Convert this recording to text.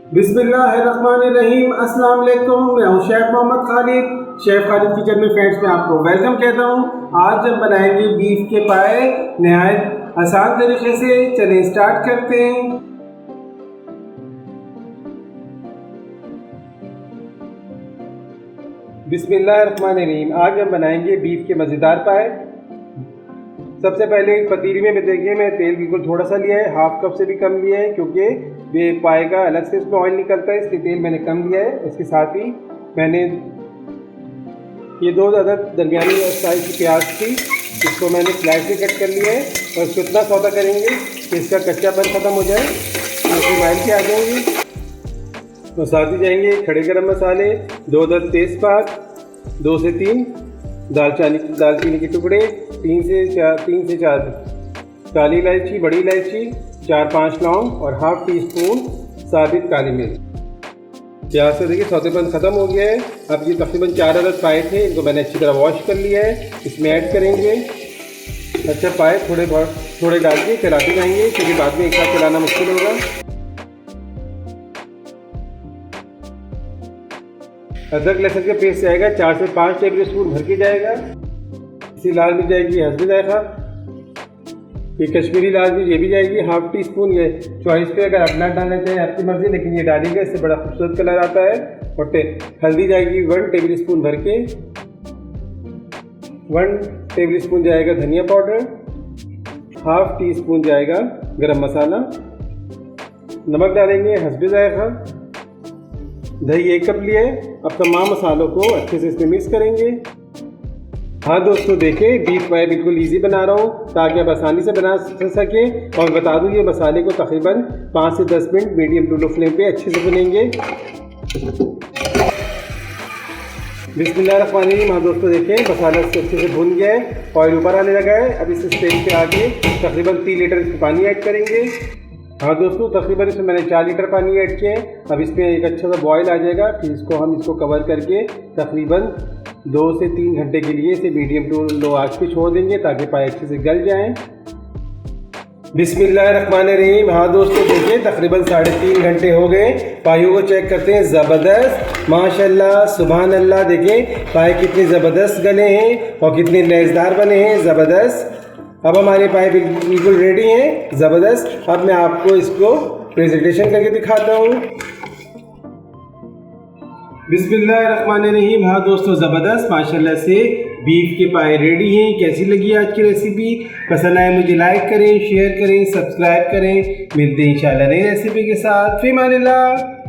बिस्मिल्लाहिर्रहमानिर्रहीम। अस्सलाम वालेकुम। मैं हूँ chef Mohammed Khalid. Chef Khalid kitchen में फ्रेंड्स में आपको वेलकम कहता हूँ। आज हम बनाएंगे बीफ के पाए नहायत आसान तरीके से। चलिए स्टार्ट करते हैं। बिस्मिल्लाहिर्रहमानिर्रहीम। आज हम बनाएंगे बीफ के मज़ेदार पाए। सबसे पहले एक पतीली में देखिए, मैं तेल बिल्कुल थोड़ा सा लिया है, हाफ कप से भी कम लिया है, क्योंकि ये पाए का अलग से इसमें ऑयल निकलता है, इसलिए तेल मैंने कम लिया है। उसके साथ ही मैंने ये 2 अदद दरमियानी साइज की प्याज थी, इसको मैंने स्लाइस में कट कर लिया है और इसको इतना सौदा करेंगे कि इसका कच्चापन ख़त्म हो जाए, इसमें माइल के आ जाएंगे। तो साथ ही जाएंगे खड़े गरम मसाले, 2 अदद तेज़पात, 2 से 3 दालचीनी के टुकड़े, 3 से 4 काली इलायची, बड़ी इलायची, 4-5 लौंग और हाफ टी स्पून साबित काली मिर्च। प्याज से देखिए सौतेपन ख़त्म हो गया है। अब ये तकरीबन 4 अदद पाए थे, इनको मैंने अच्छी तरह वॉश कर लिया है, इसमें ऐड करेंगे। अच्छा, पाए थोड़े डाल के चलाते जाएंगे, क्योंकि बाद में एक साथ चलाना मुश्किल होगा। अदरक लहसुन का पेस्ट जाएगा 4 से 5 टेबल स्पून भर के जाएगा। इसी लाल मिर्च जाएगी हस्बे जायका, ये कश्मीरी लाल मिर्च ये भी जाएगी हाफ टी स्पून। ये चॉइस पे, अगर आप ना डाल लेते हैं आपकी मर्जी, लेकिन ये डालेंगे इससे बड़ा खूबसूरत कलर आता है। और हल्दी जाएगी 1 टेबल स्पून भर के, 1 टेबल स्पून जाएगा धनिया पाउडर, हाफ टी स्पून जाएगा गरम मसाला, नमक डालेंगे हस्बे जायका, दही 1 कप लिए। अब तमाम मसालों को अच्छे से इसमें मिक्स करेंगे। हाँ दोस्तों, देखें बीफ पाए बिल्कुल इजी बना रहा हूँ ताकि आप आसानी से बना सकें। और बता दूँ, ये मसाले को तकरीबन 5 से 10 minute medium to low flame पे अच्छे से भुनेंगे। बिस्मिल्लाहिर्रहमानिर्रहीम। हाँ दोस्तों, देखें मसाला अच्छे से भुन गया है, ऑयल ऊपर आने लगा है। अब इस स्टेज पे आके तकरीबन 3 लीटर इसमें पानी ऐड करेंगे। हाँ दोस्तों, तकरीबन इसमें मैंने 4 लीटर पानी ऐड किया है। अब इसमें एक अच्छा सा बॉयल आ जाएगा, फिर इसको कवर करके तकरीबन 2 से 3 घंटे के लिए इसे मीडियम टू लो आंच पे छोड़ देंगे ताकि पाए अच्छे से गल जाएं। बिस्मिल्लाहिर्रहमानिर्रहीम। हाँ दोस्तों, देखिए तकरीबन 3.5 घंटे हो गए। पायों को चेक करते हैं, ज़बरदस्त माशाल्लाह सुभान अल्लाह। देखें पाए कितने ज़बरदस्त गले हैं और कितने लैसदार बने हैं, ज़बरदस्त। अब हमारे पाए बिल्कुल रेडी हैं, ज़बरदस्त। अब मैं आपको इसको प्रेजेंटेशन करके दिखाता हूँ। बिस्मिल्लाहिर्रहमानिर्रहीम। हाँ दोस्तों, ज़बरदस्त माशाल्लाह से बीफ के पाए रेडी हैं। कैसी लगी आज की रेसिपी? पसंद आए मुझे लाइक करें, शेयर करें, सब्सक्राइब करें। मिलते हैं इंशाल्लाह नई रेसिपी के साथ। फ़ी अमानिल्लाह।